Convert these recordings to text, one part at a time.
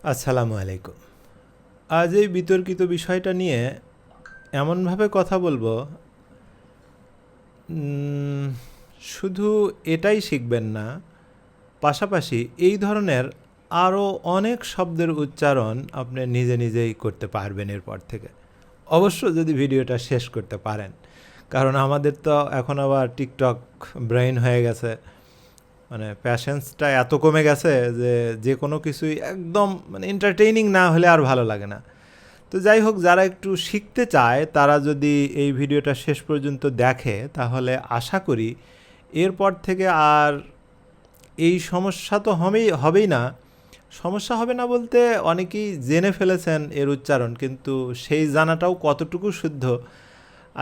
আসসালামু আলাইকুম। আজ এই বিতর্কিত বিষয়টা নিয়ে এমনভাবে কথা বলবো, উম, শুধু এটাই শিখবেন না, পাশাপাশি এই ধরনের আরও অনেক শব্দের উচ্চারণ আপনি নিজে নিজেই করতে পারবেন এরপর থেকে। অবশ্য যদি ভিডিওটা শেষ করতে পারেন, কারণ আমাদের তো এখন আবার টিকটক ব্রেইন হয়ে গেছে। মানে প্যাশেন্সটা এত কমে গেছে যে যে কোনো কিছুই একদম মানে এন্টারটেইনিং না হলে আর ভালো লাগে না। তো যাই হোক, যারা একটু শিখতে চায় তারা যদি এই ভিডিওটা শেষ পর্যন্ত দেখে তাহলে আশা করি এরপর থেকে আর এই সমস্যা তো হবেই না। সমস্যা হবে না বলতে, অনেকেই জেনে ফেলেছেন এর উচ্চারণ, কিন্তু সেই জানাটাও কতটুকু শুদ্ধ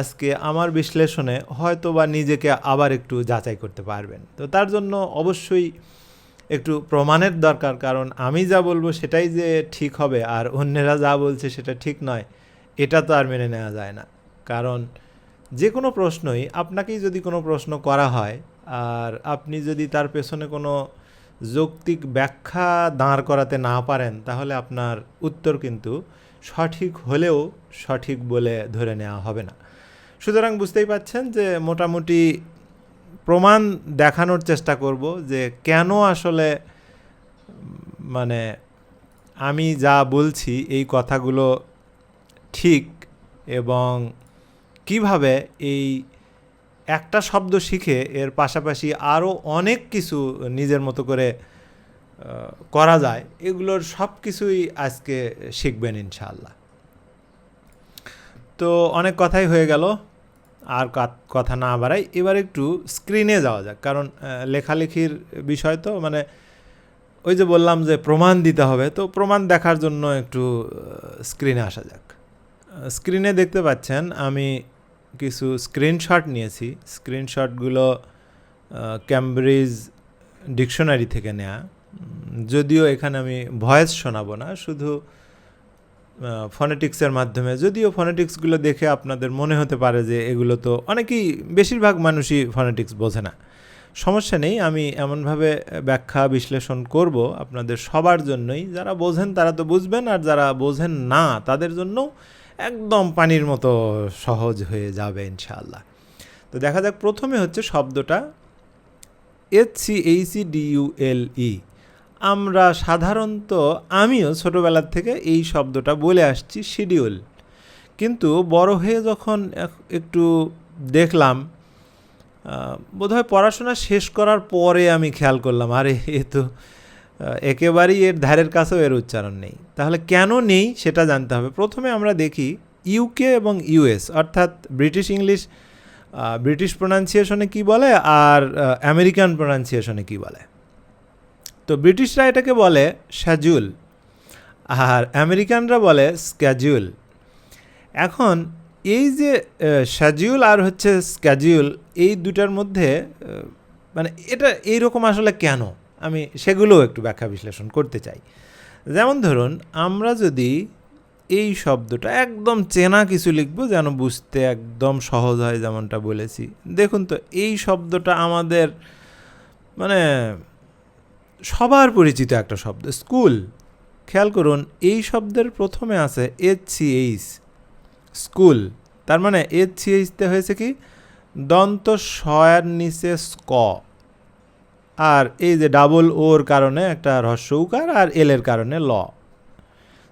আজকে আমার বিশ্লেষণে হয়তো বা নিজেকে আবার একটু যাচাই করতে পারবেন। তো তার জন্য অবশ্যই একটু প্রমাণের দরকার, কারণ আমি যা বলবো সেটাই যে ঠিক হবে আর অন্যেরা যা বলছে সেটা ঠিক নয়, এটা তো আর মেনে নেওয়া যায় না। কারণ যে কোনো প্রশ্নই, আপনাকেই যদি কোনো প্রশ্ন করা হয় আর আপনি যদি তার পেছনে কোনো যৌক্তিক ব্যাখ্যা দাঁড় করাতে না পারেন, তাহলে আপনার উত্তর কিন্তু সঠিক হলেও সঠিক বলে ধরে নেওয়া হবে না। সুতরাং বুঝতেই পাচ্ছেন যে মোটামুটি প্রমাণ দেখানোর চেষ্টা করব যে কেন আসলে মানে আমি যা বলছি এই কথাগুলো ঠিক, এবং কিভাবে এই একটা শব্দ শিখে এর পাশাপাশি আরও অনেক কিছু নিজের মতো করে করা যায়, এগুলোর সব কিছুই আজকে শিখবেন ইনশাআল্লাহ। তো অনেক কথাই হয়ে গেল, আর কথা না বাড়াই, এবার একটু স্ক্রিনে যাওয়া যাক। কারণ লেখালেখির বিষয় তো, মানে ওই যে বললাম যে প্রমাণ দিতে হবে, তো প্রমাণ দেখার জন্য একটু স্ক্রিনে আসা যাক। স্ক্রিনে দেখতে পাচ্ছেন আমি কিছু স্ক্রিনশট নিয়েছি। স্ক্রিনশটগুলো ক্যামব্রিজ ডিকশনারি থেকে নেয়া। যদিও এখানে আমি ভয়েস শোনাবো না, শুধু ফনেটিক্সের মাধ্যমে, যদিও ফনেটিক্সগুলো দেখে আপনাদের মনে হতে পারে যে এগুলো তো অনেকেই, বেশিরভাগ মানুষই ফনেটিক্স বোঝে না। সমস্যা নেই, আমি এমনভাবে ব্যাখ্যা বিশ্লেষণ করব আপনাদের সবার জন্যই। যারা বোঝেন তারা তো বুঝবেন, আর যারা বোঝেন না তাদের জন্য একদম পানির মতো সহজ হয়ে যাবে ইনশাআল্লাহ। তো দেখা যাক, প্রথমে হচ্ছে শব্দটা HCHEDULE। আমরা সাধারণত, আমিও ছোটোবেলার থেকে এই শব্দটা বলে আসছি শিডিউল, কিন্তু বড় হয়ে যখন একটু দেখলাম, বোধহয় পড়াশোনা শেষ করার পরে আমি খেয়াল করলাম, আরে এ তো একেবারেই এর ধারের কাছেও এর উচ্চারণ নেই। তাহলে কেন নেই সেটা জানতে হবে। প্রথমে আমরা দেখি ইউকে এবং ইউএস, অর্থাৎ ব্রিটিশ ইংলিশ, ব্রিটিশ প্রোনাউন্সিয়েশনে কি বলে আর আমেরিকান প্রোনাউন্সিয়েশনে কি বলে। তো ব্রিটিশরা এটাকে বলে শ্যাজুল, আর আমেরিকানরা বলে স্ক্যাজুল। এখন এই যে শ্যাজুল আর হচ্ছে স্ক্যাজুল, এই দুটার মধ্যে মানে এটা এইরকম আসলে কেন, আমি সেগুলোও একটু ব্যাখ্যা বিশ্লেষণ করতে চাই। যেমন ধরুন, আমরা যদি এই শব্দটা একদম চেনা কিছু লিখব যেন বুঝতে একদম সহজ হয়, যেমনটা বলেছি। দেখুন তো, এই শব্দটা আমাদের মানে সবার পরিচিত একটা শব্দ, স্কুল। খেয়াল করুন, এই শব্দের প্রথমে আছে HCH, স্কুল। তার মানে HCHতে হয়েছে কি, দন্ত শয়ের নিচে স্ক, আর এই যে ডাবল ওর কারণে একটা হ্রস্ব উকার, আর এলের কারণে ল।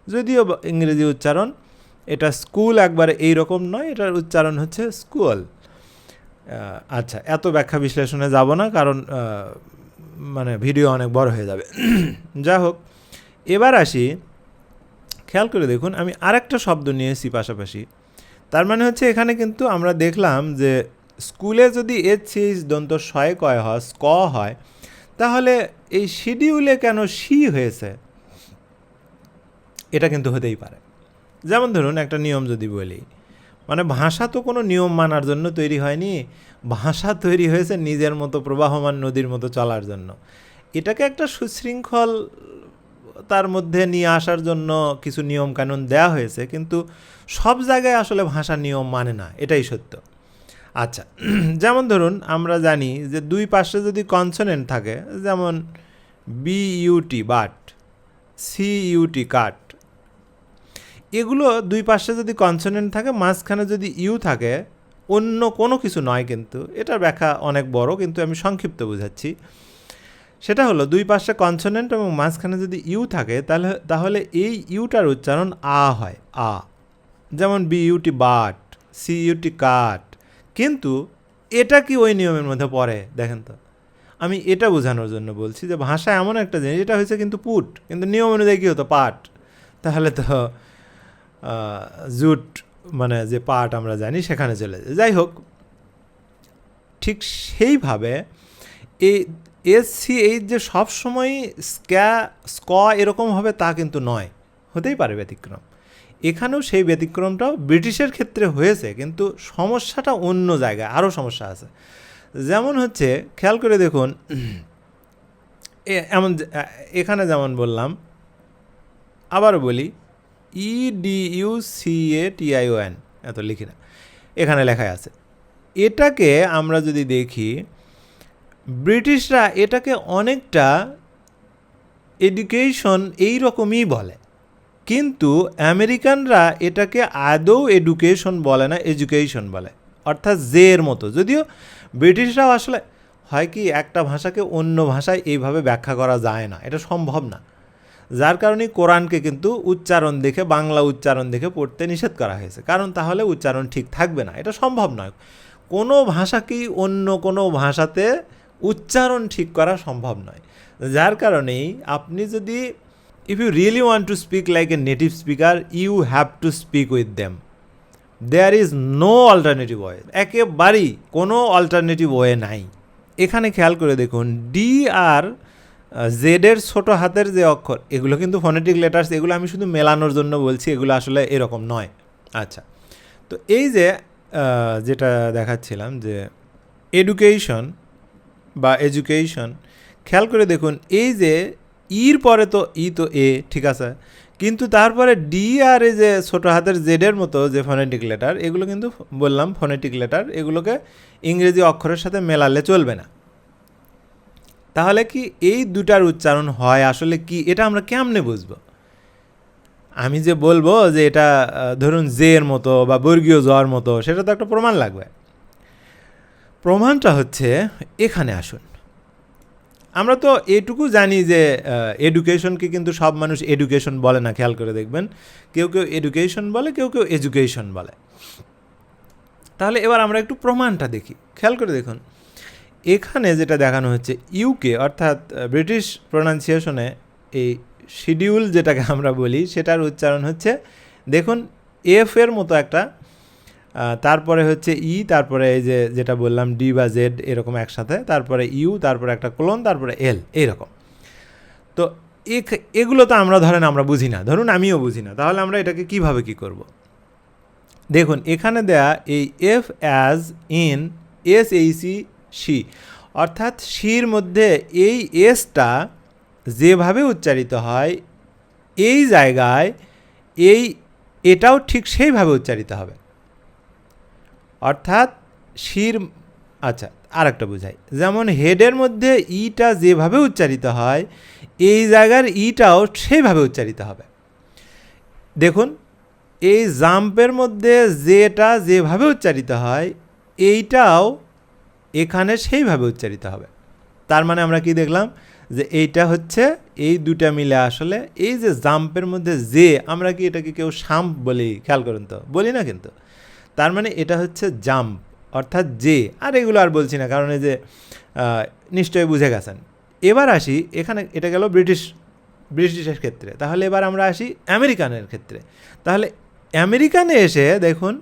যদিও ইংরেজি উচ্চারণ এটা স্কুল একবারে এইরকম নয়, এটার উচ্চারণ হচ্ছে স্কুল। আচ্ছা, এত ব্যাখ্যা বিশ্লেষণে যাব না, কারণ মানে ভিডিও অনেক বড় হয়ে যাবে। যা হোক, এবার আসি, খেয়াল করে দেখুন আমি আরেকটা শব্দ নিয়েছি পাশাপাশি। তার মানে হচ্ছে এখানে কিন্তু আমরা দেখলাম যে স্কুলে যদি HCH দন্ত শয় কয় হয়, স্ক হয়, তাহলে এই শিডিউলে কেন শি হয়েছে, এটা কিন্তু হতেই পারে। যেমন ধরুন, একটা নিয়ম যদি বলি, মানে ভাষা তো কোনো নিয়ম মানার জন্য তৈরি হয়নি, ভাষা তৈরি হয়েছে নিজের মতো প্রবাহমান নদীর মতো চলার জন্য। এটাকে একটা সুশৃঙ্খল তার মধ্যে নিয়ে আসার জন্য কিছু নিয়ম কানুন দেওয়া হয়েছে, কিন্তু সব জায়গায় আসলে ভাষা নিয়ম মানে না, এটাই সত্য। আচ্ছা, যেমন ধরুন আমরা জানি যে দুই পাশে যদি কনসোনেন্ট থাকে, যেমন BUT, বাট, CUT কাট। এগুলো দুই পাশে যদি কনসোনেন্ট থাকে, মাঝখানে যদি ইউ থাকে, অন্য কোনো কিছু নয়, কিন্তু এটার ব্যাখ্যা অনেক বড়, কিন্তু আমি সংক্ষিপ্ত বোঝাচ্ছি। সেটা হলো দুই পাশে কনসোনেন্ট এবং মাঝখানে যদি ইউ থাকে, তাহলে এই ইউটার উচ্চারণ আ হয়, আ। যেমন BUT বাট, CUT কাট। কিন্তু এটা কি ওই নিয়মের মধ্যে পড়ে? দেখেন তো, আমি এটা বোঝানোর জন্য বলছি যে ভাষা এমন একটা জিনিস, এটা হয়েছে কিন্তু পুট, কিন্তু নিয়ম অনুযায়ী কী হতো? পাট। তাহলে তো জুট মানে যে পাট আমরা জানি সেখানে চলে যায়। যাই হোক, ঠিক সেইভাবে এই SCH যে সবসময় স্ক এরকম হবে তা কিন্তু নয়, হতেই পারে ব্যতিক্রম। এখানেও সেই ব্যতিক্রমটাও ব্রিটিশের ক্ষেত্রে হয়েছে, কিন্তু সমস্যাটা অন্য জায়গায়, আরও সমস্যা আছে। যেমন হচ্ছে, খেয়াল করে দেখুন, এমন এখানে যেমন বললাম, আবারও বলি, EDUCATION, এত লিখি না, এখানে লেখাই আছে। এটাকে আমরা যদি দেখি, ব্রিটিশরা এটাকে অনেকটা এডুকেশন এই রকমই বলে, কিন্তু আমেরিকানরা এটাকে আদৌ এডুকেশন বলে না, এডুকেশন বলে, অর্থাৎ জে এর মতো। যদিও ব্রিটিশরাও আসলে হয় কি, একটা ভাষাকে অন্য ভাষায় এইভাবে ব্যাখ্যা করা যায় না, এটা সম্ভব না। যার কারণে কোরআনকে কিন্তু উচ্চারণ দেখে, বাংলা উচ্চারণ দেখে পড়তে নিষেধ করা হয়েছে, কারণ তাহলে উচ্চারণ ঠিক থাকবে না, এটা সম্ভব নয়। কোনো ভাষাকেই অন্য কোনো ভাষাতে উচ্চারণ ঠিক করা সম্ভব নয়। যার কারণেই আপনি যদি, if you really want to speak like a native speaker, you have to speak with them. There is no alternative way. একেবারেই কোনো অল্টারনেটিভ ওয়ে নাই। এখানে খেয়াল করে দেখুন, ডি আর জেডের ছোট হাতের যে অক্ষর, এগুলো কিন্তু ফনেটিক লেটার্স, এগুলো আমি শুধু মেলানোর জন্য বলছি, এগুলো আসলে এরকম নয়। আচ্ছা, তো এই যে যেটা দেখাচ্ছিলাম যে এডুকেশন বা এডুকেশন, খেয়াল করে দেখুন, এই যে ইর পরে তো তো এ, ঠিক আছে, কিন্তু তারপরে ডি আর এই যে ছোটো হাতের জেডের মতো যে ফনেটিক লেটার, এগুলো কিন্তু বললাম ফনেটিক লেটার, এগুলোকে ইংরেজি অক্ষরের সাথে মেলালে চলবে না। তাহলে কি এই দুটার উচ্চারণ হয় আসলে কি, এটা আমরা কেমনে বুঝবো? আমি যে বলবো যে এটা ধরুন জে এর মতো বা বর্গীয় জর মতো, সেটা তো একটা প্রমাণ লাগবে। প্রমাণটা হচ্ছে, এখানে আসুন। আমরা তো এটুকু জানি যে এডুকেশনকে কিন্তু সব মানুষ এডুকেশন বলে না, খেয়াল করে দেখবেন, কেউ কেউ এডুকেশন বলে, কেউ কেউ এডুকেশন বলে। তাহলে এবার আমরা একটু প্রমাণটা দেখি, খেয়াল করে দেখুন। এখানে যেটা দেখানো হচ্ছে, ইউকে অর্থাৎ ব্রিটিশ প্রোনাউন্সিয়েশনে এই শিডিউল যেটাকে আমরা বলি, সেটার উচ্চারণ হচ্ছে, দেখুন, এফ এর মতো একটা, তারপরে হচ্ছে ই, তারপরে এই যে যেটা বললাম ডি বা জেড এরকম একসাথে, তারপরে ইউ, তারপরে একটা কোলন, তারপরে এল, এইরকম। তো এগুলো তো আমরা ধরেন আমরা বুঝি না, ধরুন আমিও বুঝি না, তাহলে আমরা এটাকে কিভাবে কি করব? দেখুন, এখানে দেয়া এই এফ অ্যাজ ইন SHC, অর্থাৎ শির মধ্যে এই এসটা যেভাবে উচ্চারিত হয়, এই জায়গায় এটাও ঠিক সেইভাবে উচ্চারিত হবে, অর্থাৎ শির। আচ্ছা, আর একটা বোঝাই, যেমন হেডের মধ্যে ইটা যেভাবে উচ্চারিত হয়, এই জায়গার ইটাও সেইভাবে উচ্চারিত হবে। দেখুন, এই জাম্পের মধ্যে যেটা যেভাবে উচ্চারিত হয়, এইটাও এখানে সেইভাবে উচ্চারিত হবে। তার মানে আমরা কি দেখলাম, যে এইটা হচ্ছে এই দুটা মিলে আসলে এই যে জাম্পের মধ্যে যে, আমরা কি এটাকে কেউ শাম্প বলি? খেয়াল করুন তো, বলি না কিন্তু। তার মানে এটা হচ্ছে জাম্প, অর্থাৎ যে। আর এগুলো আর বলছি না, কারণ এই যে নিশ্চয়ই বুঝে গেছেন। এবার আসি, এখানে এটা গেল ব্রিটিশের ক্ষেত্রে। তাহলে এবার আমরা আসি আমেরিকানের ক্ষেত্রে। তাহলে আমেরিকানে এসে দেখুন,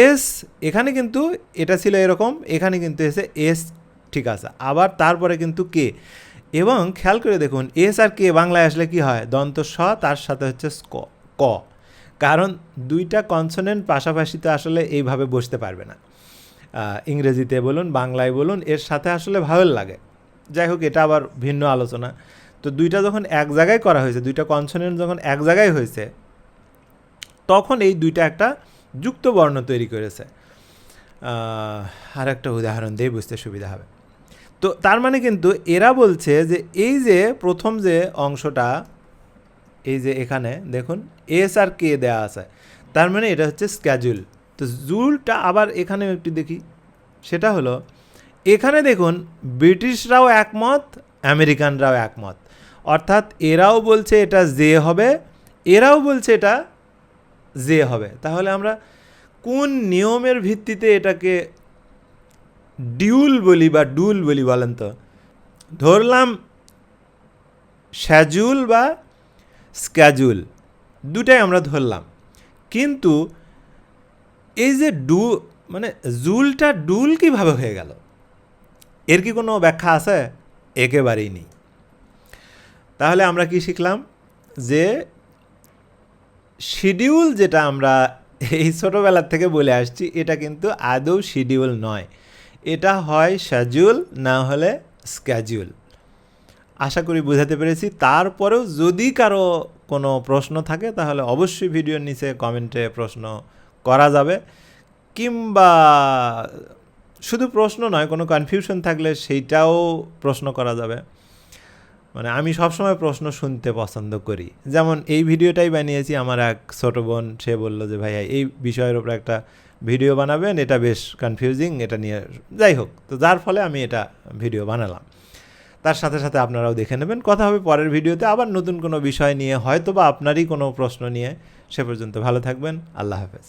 এস এখানে কিন্তু এটা ছিল এরকম, এখানে কিন্তু এসে এস, ঠিক আছে, আবার তারপরে কিন্তু কে। এবং খেয়াল করে দেখুন, এস আর কে বাংলায় আসলে কি হয়? দন্ত স, তার সাথে হচ্ছে ক। কারণ দুইটা কনসোনেন্ট পাশাপাশি তো আসলে এইভাবে বসতে পারবে না, ইংরেজিতে বলুন বাংলায় বলুন, এর সাথে আসলে ভাওয়েল লাগে। যাই হোক, এটা আবার ভিন্ন আলোচনা। তো দুইটা যখন এক জায়গায় করা হয়েছে, দুইটা কনসোনেন্ট যখন এক জায়গায় হয়েছে, তখন এই দুইটা একটা যুক্ত বর্ণ তৈরি করেছে। আর একটা উদাহরণ দিয়ে বুঝতে সুবিধা হবে। তো তার মানে কিন্তু এরা বলছে যে এই যে প্রথম যে অংশটা, এই যে এখানে দেখুন এস আর কে দেওয়া আছে, তার মানে এটা হচ্ছে স্ক্যাজুল। তো জুলটা আবার এখানেও একটু দেখি, সেটা হলো এখানে দেখুন ব্রিটিশরাও একমত, আমেরিকানরাও একমত, অর্থাৎ এরাও বলছে এটা জে হবে, এরাও বলছে এটা জে হবে। তাহলে আমরা কোন নিয়মের ভিত্তিতে এটাকে ডিউল বলি বা ডুল বলি বলেন তো? ধরলাম শ্যাজুল বা স্ক্যাজুল দুটাই আমরা ধরলাম, কিন্তু এই যে মানে জুলটা ডুল কিভাবে হয়ে গেল, এর কি কোনো ব্যাখ্যা আছে? একেবারেই নেই। তাহলে আমরা কি শিখলাম? যে শিডিউল যেটা আমরা এই ছোটোবেলার থেকে বলে আসছি, এটা কিন্তু আদৌ শিডিউল নয়, এটা হয় শ্যাজুল না হলে স্ক্যাজুল। আশা করি বোঝাতে পেরেছি। তারপরেও যদি কারো কোনো প্রশ্ন থাকে তাহলে অবশ্যই ভিডিওর নিচে কমেন্টে প্রশ্ন করা যাবে, কিংবা শুধু প্রশ্ন নয়, কোনো কনফিউশন থাকলে সেইটাও প্রশ্ন করা যাবে। মানে আমি সবসময় প্রশ্ন শুনতে পছন্দ করি। যেমন এই ভিডিওটাই বানিয়েছি, আমার এক ছোটো বোন সে বলল যে ভাইয়া এই বিষয়ের ওপর একটা ভিডিও বানাবেন, এটা বেশ কনফিউজিং, এটা নিয়ে যাই হোক। তো যার ফলে আমি এটা ভিডিও বানালাম, তার সাথে সাথে আপনারাও দেখে নেবেন। কথা হবে পরের ভিডিওতে আবার নতুন কোনো বিষয় নিয়ে, হয়তো বা আপনারই কোনো প্রশ্ন নিয়ে। সে পর্যন্ত ভালো থাকবেন। আল্লাহ হাফেজ।